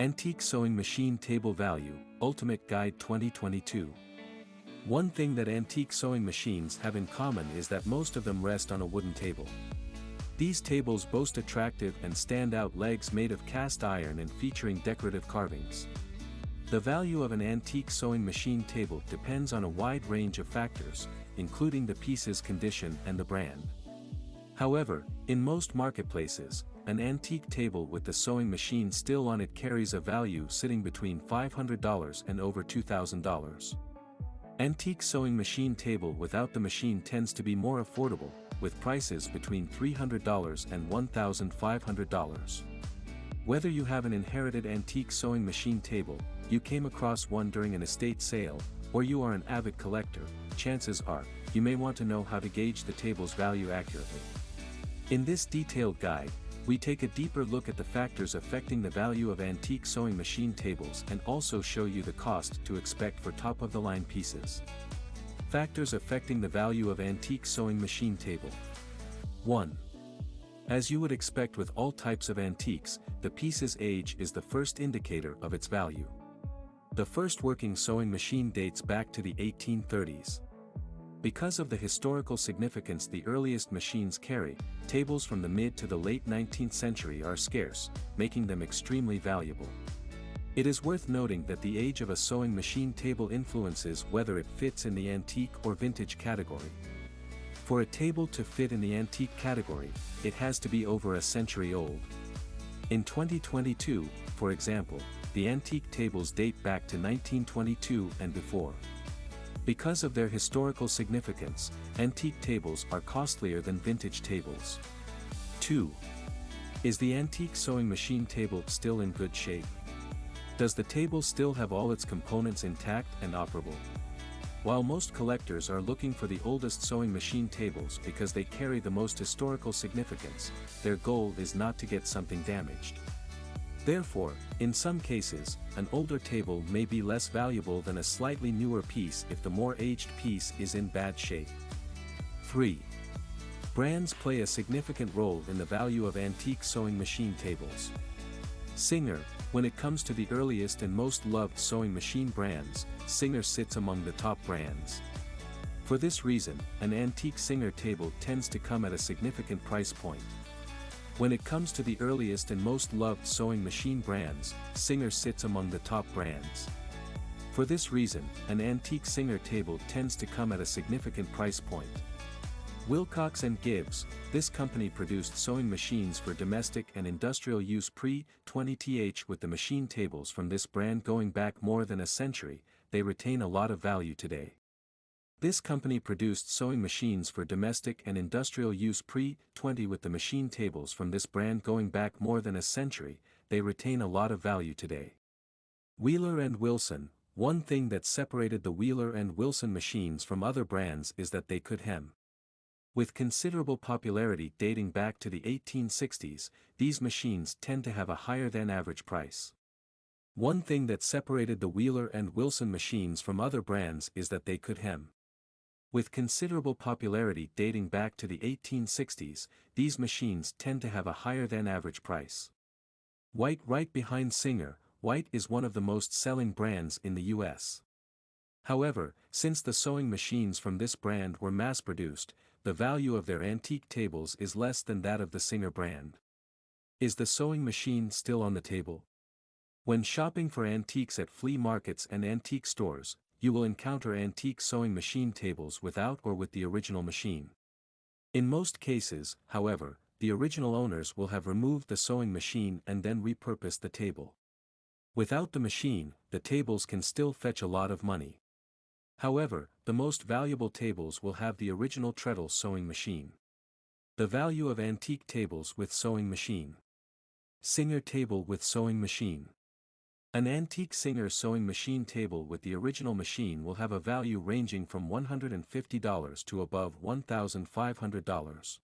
Antique Sewing Machine Table Value, Ultimate Guide 2022. One thing that antique sewing machines have in common is that most of them rest on a wooden table. These tables boast attractive and stand-out legs made of cast iron and featuring decorative carvings. The value of an antique sewing machine table depends on a wide range of factors, including the piece's condition and the brand. However, in most marketplaces, an antique table with the sewing machine still on it carries a value sitting between $500 and over $2,000. Antique sewing machine table without the machine tends to be more affordable, with prices between $300 and $1,500. Whether you have an inherited antique sewing machine table, you came across one during an estate sale, or you are an avid collector, chances are, you may want to know how to gauge the table's value accurately. In this detailed guide, we take a deeper look at the factors affecting the value of antique sewing machine tables and also show you the cost to expect for top-of-the-line pieces. Factors affecting the value of antique sewing machine table. 1. As you would expect with all types of antiques, the piece's age is the first indicator of its value. The first working sewing machine dates back to the 1830s. Because of the historical significance the earliest machines carry, tables from the mid to the late 19th century are scarce, making them extremely valuable. It is worth noting that the age of a sewing machine table influences whether it fits in the antique or vintage category. For a table to fit in the antique category, it has to be over a century old. In 2022, for example, the antique tables date back to 1922 and before. Because of their historical significance, antique tables are costlier than vintage tables. 2. Is the antique sewing machine table still in good shape? Does the table still have all its components intact and operable? While most collectors are looking for the oldest sewing machine tables because they carry the most historical significance, their goal is not to get something damaged. Therefore, in some cases, an older table may be less valuable than a slightly newer piece if the more aged piece is in bad shape. 3. Brands play a significant role in the value of antique sewing machine tables. Singer, when it comes to the earliest and most loved sewing machine brands, Singer sits among the top brands. For this reason, an antique Singer table tends to come at a significant price point. When it comes to the earliest and most loved sewing machine brands, Singer sits among the top brands. For this reason, an antique Singer table tends to come at a significant price point. Wilcox & Gibbs, this company produced sewing machines for domestic and industrial use pre-20th with the machine tables from this brand going back more than a century, they retain a lot of value today. This company produced sewing machines for domestic and industrial use pre-20 with the machine tables from this brand going back more than a century, they retain a lot of value today. Wheeler & Wilson, one thing that separated the Wheeler & Wilson machines from other brands is that they could hem. With considerable popularity dating back to the 1860s, these machines tend to have a higher than average price. One thing that separated the Wheeler & Wilson machines from other brands is that they could hem. With considerable popularity dating back to the 1860s, these machines tend to have a higher than average price. White right behind Singer, White is one of the most selling brands in the US. However, since the sewing machines from this brand were mass-produced, the value of their antique tables is less than that of the Singer brand. Is the sewing machine still on the table? When shopping for antiques at flea markets and antique stores, you will encounter antique sewing machine tables without or with the original machine. In most cases, however, the original owners will have removed the sewing machine and then repurposed the table. Without the machine, the tables can still fetch a lot of money. However, the most valuable tables will have the original treadle sewing machine. The value of antique tables with sewing machine. Singer table with sewing machine. An antique Singer sewing machine table with the original machine will have a value ranging from $150 to above $1,500.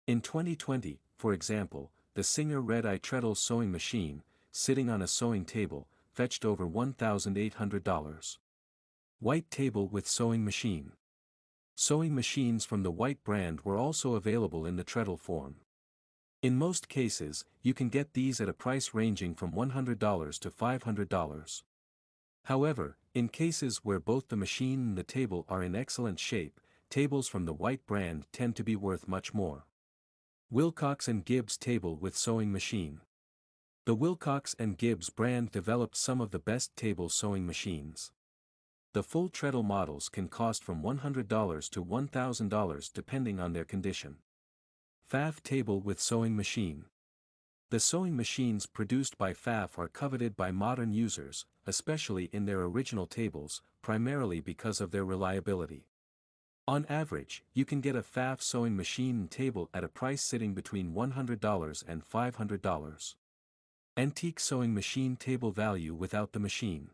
In 2020, for example, the Singer Red-Eye Treadle sewing machine, sitting on a sewing table, fetched over $1,800. White table with sewing machine. Sewing machines from the White brand were also available in the treadle form. In most cases, you can get these at a price ranging from $100 to $500. However, in cases where both the machine and the table are in excellent shape, tables from the White brand tend to be worth much more. Wilcox and Gibbs Table with Sewing Machine. The Wilcox and Gibbs brand developed some of the best table sewing machines. The full treadle models can cost from $100 to $1,000 depending on their condition. Pfaff Table with Sewing Machine. The sewing machines produced by Pfaff are coveted by modern users, especially in their original tables, primarily because of their reliability. On average, you can get a Pfaff sewing machine and table at a price sitting between $100 and $500. Antique sewing machine table value without the machine.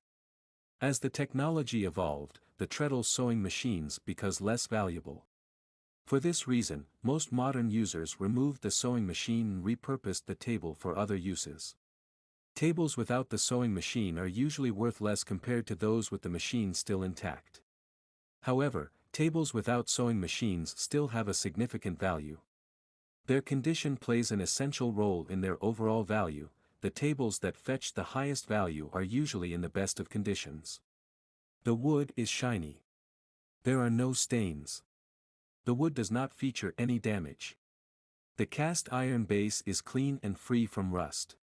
As the technology evolved, the treadle sewing machines became less valuable. For this reason, most modern users removed the sewing machine and repurposed the table for other uses. Tables without the sewing machine are usually worth less compared to those with the machine still intact. However, tables without sewing machines still have a significant value. Their condition plays an essential role in their overall value. The tables that fetch the highest value are usually in the best of conditions. The wood is shiny. There are no stains. The wood does not feature any damage. The cast iron base is clean and free from rust.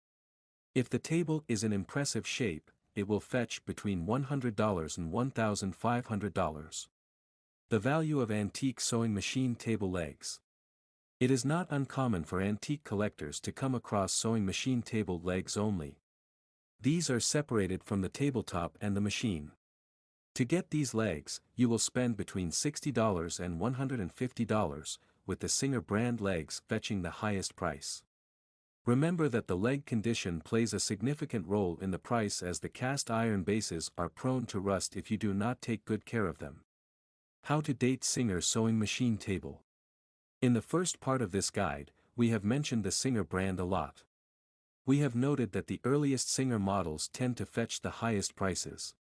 If the table is in impressive shape, it will fetch between $100 and $1,500. The value of antique sewing machine table legs. It is not uncommon for antique collectors to come across sewing machine table legs only. These are separated from the tabletop and the machine. To get these legs, you will spend between $60 and $150, with the Singer brand legs fetching the highest price. Remember that the leg condition plays a significant role in the price, as the cast iron bases are prone to rust if you do not take good care of them. How to date Singer sewing machine table. In the first part of this guide, we have mentioned the Singer brand a lot. We have noted that the earliest Singer models tend to fetch the highest prices.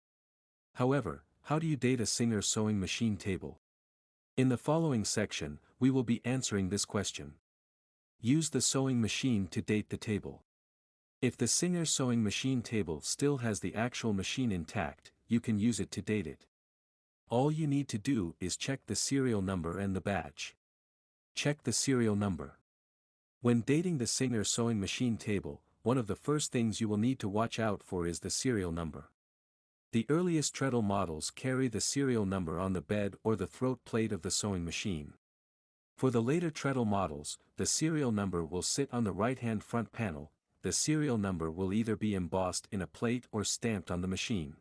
However, how do you date a Singer sewing machine table? In the following section, we will be answering this question. Use the sewing machine to date the table. If the Singer sewing machine table still has the actual machine intact, you can use it to date it. All you need to do is check the serial number and the batch. Check the serial number. When dating the Singer sewing machine table, one of the first things you will need to watch out for is the serial number. The earliest treadle models carry the serial number on the bed or the throat plate of the sewing machine. For the later treadle models, the serial number will sit on the right-hand front panel. The serial number will either be embossed in a plate or stamped on the machine.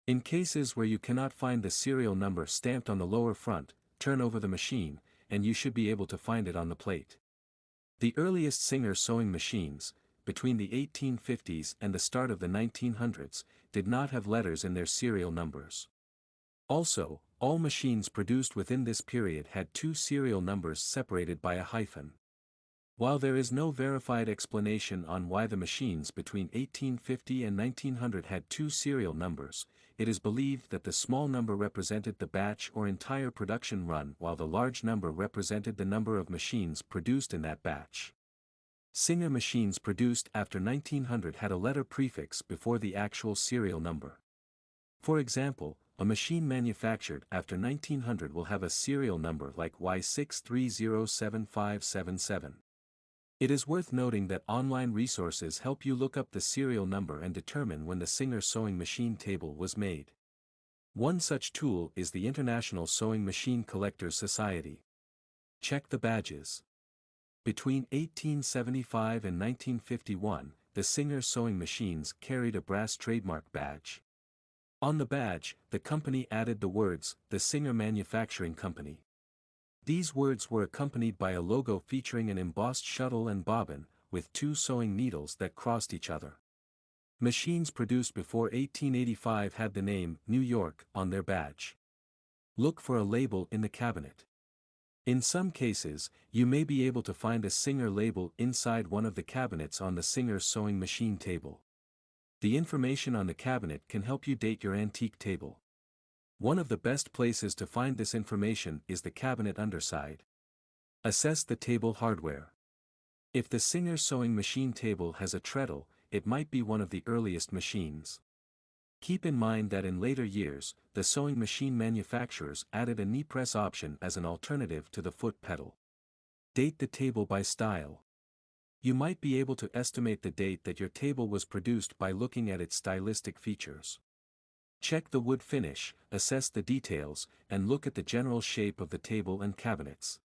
In cases where you cannot find the serial number stamped on the lower front, turn over the machine, and you should be able to find it on the plate. The earliest Singer sewing machines, between the 1850s and the start of the 1900s, did not have letters in their serial numbers. Also, all machines produced within this period had two serial numbers separated by a hyphen. While there is no verified explanation on why the machines between 1850 and 1900 had two serial numbers, it is believed that the small number represented the batch or entire production run, while the large number represented the number of machines produced in that batch. Singer machines produced after 1900 had a letter prefix before the actual serial number. For example, a machine manufactured after 1900 will have a serial number like Y6307577. It is worth noting that online resources help you look up the serial number and determine when the Singer sewing machine table was made. One such tool is the International Sewing Machine Collectors Society. Check the badges. Between 1875 and 1951, the Singer sewing machines carried a brass trademark badge. On the badge, the company added the words, "The Singer Manufacturing Company." These words were accompanied by a logo featuring an embossed shuttle and bobbin, with two sewing needles that crossed each other. Machines produced before 1885 had the name, New York, on their badge. Look for a label in the cabinet. In some cases, you may be able to find a Singer label inside one of the cabinets on the Singer sewing machine table. The information on the cabinet can help you date your antique table. One of the best places to find this information is the cabinet underside. Assess the table hardware. If the Singer sewing machine table has a treadle, it might be one of the earliest machines. Keep in mind that in later years, the sewing machine manufacturers added a knee press option as an alternative to the foot pedal. Date the table by style. You might be able to estimate the date that your table was produced by looking at its stylistic features. Check the wood finish, assess the details, and look at the general shape of the table and cabinets.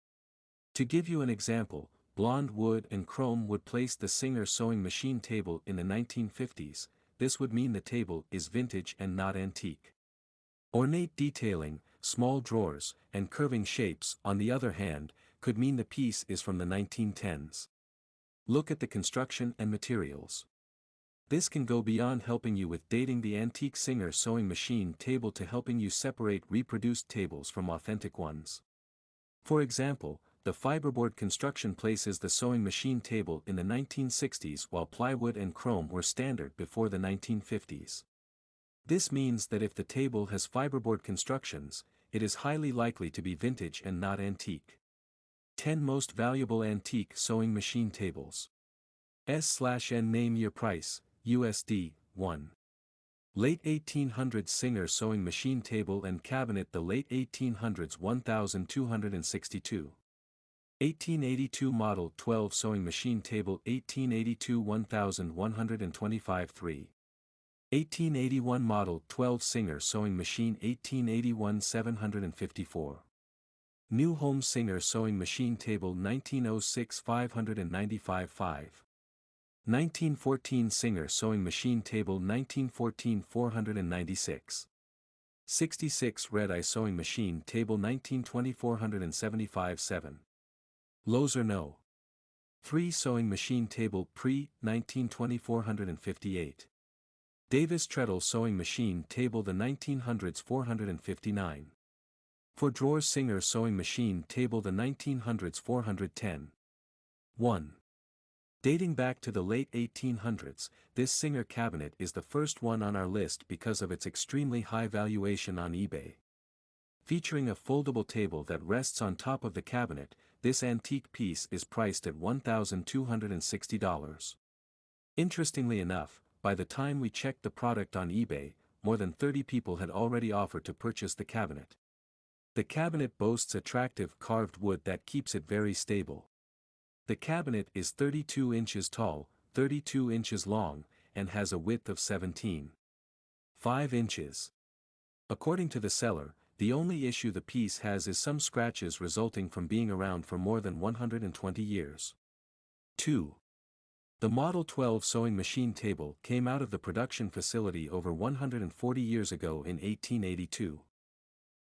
To give you an example, blonde wood and chrome would place the Singer sewing machine table in the 1950s. This would mean the table is vintage and not antique. Ornate detailing, small drawers, and curving shapes, on the other hand, could mean the piece is from the 1910s. Look at the construction and materials. This can go beyond helping you with dating the antique Singer sewing machine table to helping you separate reproduced tables from authentic ones. For example, the fiberboard construction places the sewing machine table in the 1960s while plywood and chrome were standard before the 1950s. This means that if the table has fiberboard constructions, it is highly likely to be vintage and not antique. 10 Most Valuable Antique Sewing Machine Tables. S/N Name Your Price, USD, 1. Late 1800s Singer sewing machine table and cabinet. The late 1800s 1262. 1882 Model 12 sewing machine table. 1882 1125. 3. 1881 Model 12 Singer sewing machine. 1881 754. New Home Singer sewing machine table. 1906 595. 5. 1914 Singer sewing machine table. 1914 496. 66 Red Eye sewing machine table. 1920 475. 7. Lowe's No. 3 sewing machine table pre-1920 458. Davis Treadle sewing machine table. The 1900s 459. For Drawers Singer sewing machine table. The 1900s 410. 1. Dating back to the late 1800s, this Singer cabinet is the first one on our list because of its extremely high valuation on eBay. Featuring a foldable table that rests on top of the cabinet, this antique piece is priced at $1,260. Interestingly enough, by the time we checked the product on eBay, more than 30 people had already offered to purchase the cabinet. The cabinet boasts attractive carved wood that keeps it very stable. The cabinet is 32 inches tall, 32 inches long, and has a width of 17.5 inches. According to the seller, the only issue the piece has is some scratches resulting from being around for more than 120 years. 2. The Model 12 sewing machine table came out of the production facility over 140 years ago in 1882.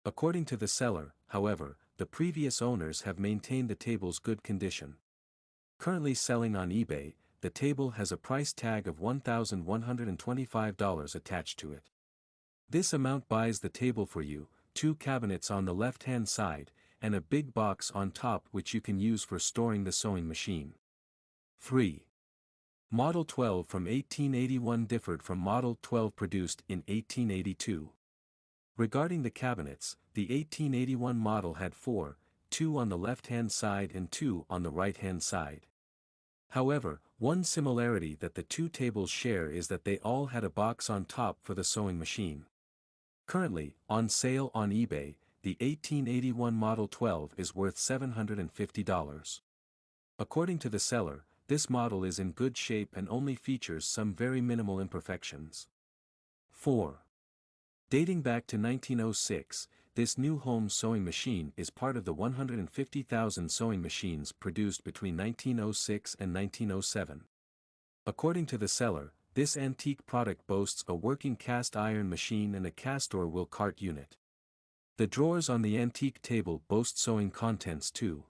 According to the seller, however, the previous owners have maintained the table's good condition. Currently selling on eBay, the table has a price tag of $1,125 attached to it. This amount buys the table for you, 2 cabinets on the left-hand side, and a big box on top which you can use for storing the sewing machine. 3. Model 12 from 1881 differed from Model 12 produced in 1882. Regarding the cabinets, the 1881 model had 4, 2 on the left-hand side and 2 on the right-hand side. However, one similarity that the two tables share is that they all had a box on top for the sewing machine. Currently, on sale on eBay, the 1881 Model 12 is worth $750. According to the seller, this model is in good shape and only features some very minimal imperfections. 4. Dating back to 1906, this New Home sewing machine is part of the 150,000 sewing machines produced between 1906 and 1907. According to the seller, this antique product boasts a working cast iron machine and a castor wheel cart unit. The drawers on the antique table boast sewing contents too.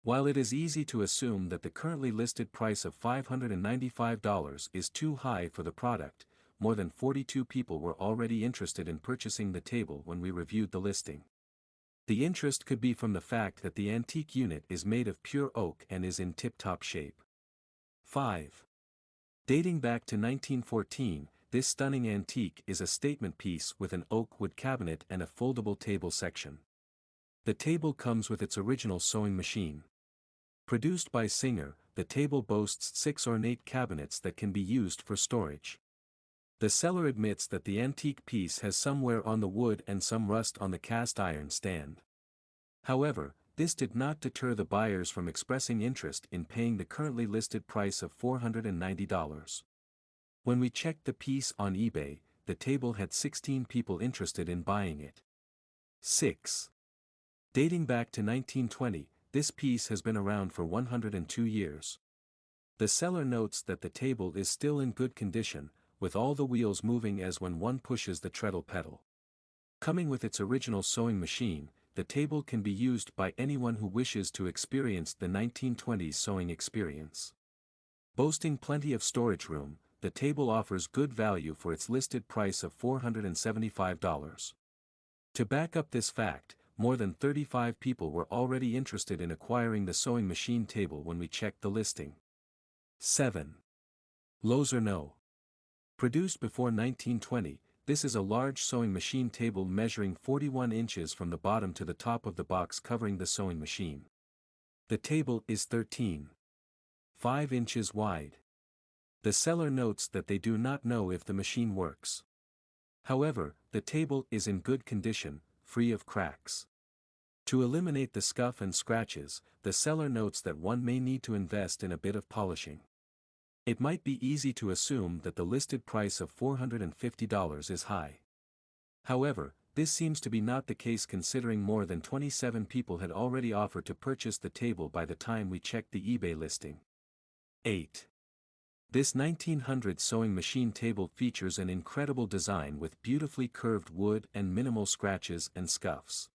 While it is easy to assume that the currently listed price of $595 is too high for the product, more than 42 people were already interested in purchasing the table when we reviewed the listing. The interest could be from the fact that the antique unit is made of pure oak and is in tip-top shape. 5. Dating back to 1914, this stunning antique is a statement piece with an oak wood cabinet and a foldable table section. The table comes with its original sewing machine. Produced by Singer, the table boasts 6 ornate cabinets that can be used for storage. The seller admits that the antique piece has some wear on the wood and some rust on the cast iron stand. However, this did not deter the buyers from expressing interest in paying the currently listed price of $490. When we checked the piece on eBay, the table had 16 people interested in buying it. 6. Dating back to 1920, this piece has been around for 102 years. The seller notes that the table is still in good condition, with all the wheels moving as when one pushes the treadle pedal. Coming with its original sewing machine, the table can be used by anyone who wishes to experience the 1920s sewing experience. Boasting plenty of storage room, the table offers good value for its listed price of $475. To back up this fact, more than 35 people were already interested in acquiring the sewing machine table when we checked the listing. 7. Lowe's or No. Produced before 1920, this is a large sewing machine table measuring 41 inches from the bottom to the top of the box covering the sewing machine. The table is 13.5 inches wide. The seller notes that they do not know if the machine works. However, the table is in good condition, free of cracks. To eliminate the scuff and scratches, the seller notes that one may need to invest in a bit of polishing. It might be easy to assume that the listed price of $450 is high. However, this seems to be not the case considering more than 27 people had already offered to purchase the table by the time we checked the eBay listing. 8. This 1900 sewing machine table features an incredible design with beautifully curved wood and minimal scratches and scuffs.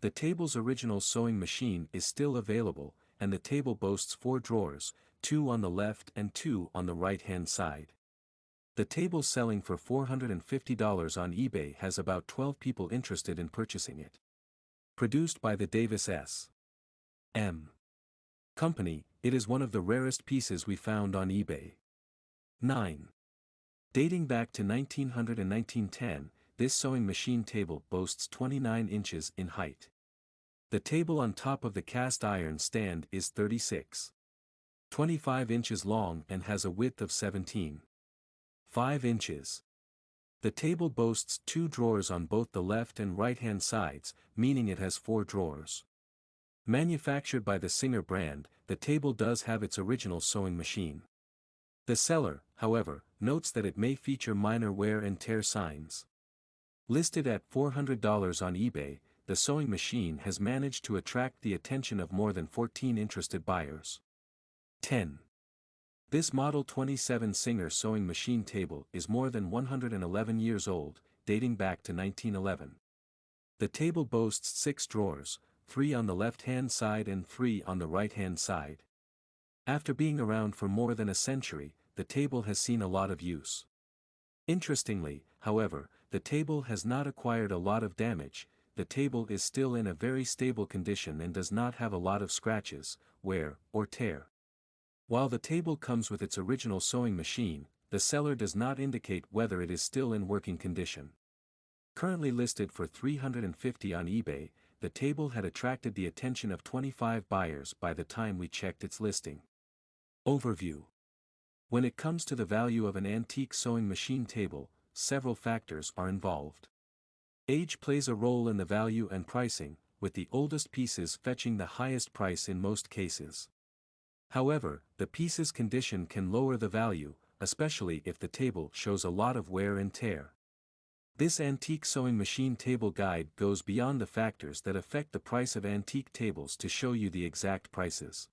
The table's original sewing machine is still available, and the table boasts 4 drawers, 2 on the left and 2 on the right-hand side. The table selling for $450 on eBay has about 12 people interested in purchasing it. Produced by the Davis S. M. Company, it is one of the rarest pieces we found on eBay. 9. Dating back to 1900 and 1910, this sewing machine table boasts 29 inches in height. The table on top of the cast iron stand is 36.25 inches long and has a width of 17.5 inches. The table boasts 2 drawers on both the left and right-hand sides, meaning it has 4 drawers. Manufactured by the Singer brand, the table does have its original sewing machine. The seller, however, notes that it may feature minor wear and tear signs. Listed at $400 on eBay, the sewing machine has managed to attract the attention of more than 14 interested buyers. 10. This Model 27 Singer sewing machine table is more than 111 years old, dating back to 1911. The table boasts 6 drawers, 3 on the left-hand side and 3 on the right-hand side. After being around for more than a century, the table has seen a lot of use. Interestingly, however, the table has not acquired a lot of damage. The table is still in a very stable condition and does not have a lot of scratches, wear, or tear. While the table comes with its original sewing machine, the seller does not indicate whether it is still in working condition. Currently listed for $350 on eBay, the table had attracted the attention of 25 buyers by the time we checked its listing. Overview. When it comes to the value of an antique sewing machine table, several factors are involved. Age plays a role in the value and pricing, with the oldest pieces fetching the highest price in most cases. However, the piece's condition can lower the value, especially if the table shows a lot of wear and tear. This antique sewing machine table guide goes beyond the factors that affect the price of antique tables to show you the exact prices.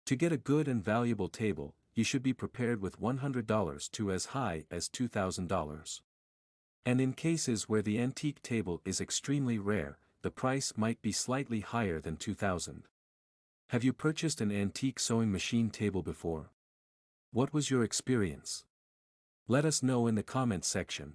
To get a good and valuable table, you should be prepared with $100 to as high as $2,000. And in cases where the antique table is extremely rare, the price might be slightly higher than $2,000. Have you purchased an antique sewing machine table before? What was your experience? Let us know in the comments section.